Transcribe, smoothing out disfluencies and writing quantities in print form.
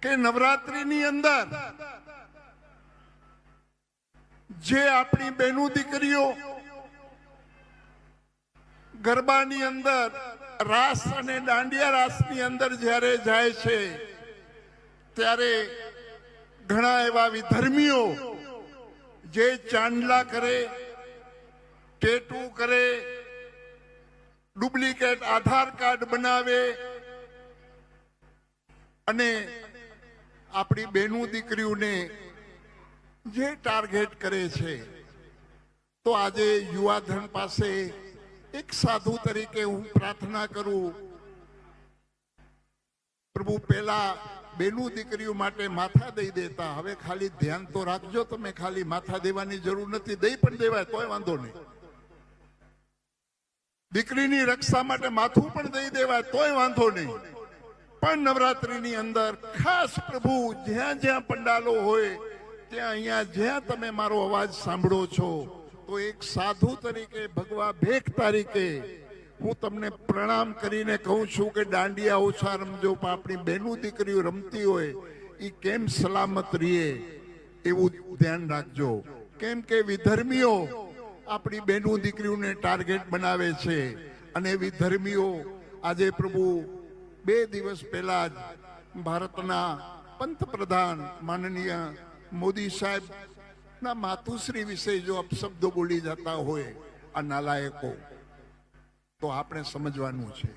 કે નવરાત્રીની અંદર જે આપણી બહેનો દીકરીઓ ગરબાની અંદર રાસ અને દાંડિયા રાસની અંદર જ્યારે જાય છે ત્યારે ઘણા એવા વિધર્મીઓ જે ચાંદલા કરે, ટેટુ કરે, ડુપ્લિકેટ આધાર કાર્ડ બનાવે અને આપણી બહેનો દીકરીઓને જે ટાર્ગેટ કરે છે, તો આજે યુવાધન પાસે એક સાધુ તરીકે હું પ્રાર્થના કરું, પ્રભુ પહેલા બહેનો દીકરીઓ માટે માથા દઈ દેતા, હવે ખાલી ધ્યાન તો રાખજો, તમે ખાલી માથા દેવાની જરૂર નથી, દઈ પણ દેવાય તોય વાંધો નહીં. દીકરીની રક્ષા માટે માથું પણ દઈ દેવાય તોય વાંધો નહીં. પણ નવરાત્રીની અંદર ખાસ પ્રભુ જ્યાં જ્યાં પંડાલો હોય ત્યાં અહીંયા જ્યાં તમે મારો અવાજ સાંભળો છો, તો એક સાધુ તરીકે, ભગવા ભેખ તરીકે હું તમને પ્રણામ કરીને કહું છું કે દાંડિયા ઓછા રમજો, પણ આપણી બહેનો દીકરીઓ રમતી હોય એ કેમ સલામત રહીએ એવું ધ્યાન રાખજો. કેમ કે વિધર્મીઓ આપણી બહેનો દીકરીઓને ટાર્ગેટ બનાવે છે અને વિધર્મીઓ આજે પ્રભુ 2 દિવસ પહેલા જ ભારતના પંતપ્રધાન માનનીય મોદી સાહેબ ના માતુશ્રી વિશે જો અપશબ્દો બોલી જતા હોય આ નાલાયકો, તો આપણે સમજવાનું છે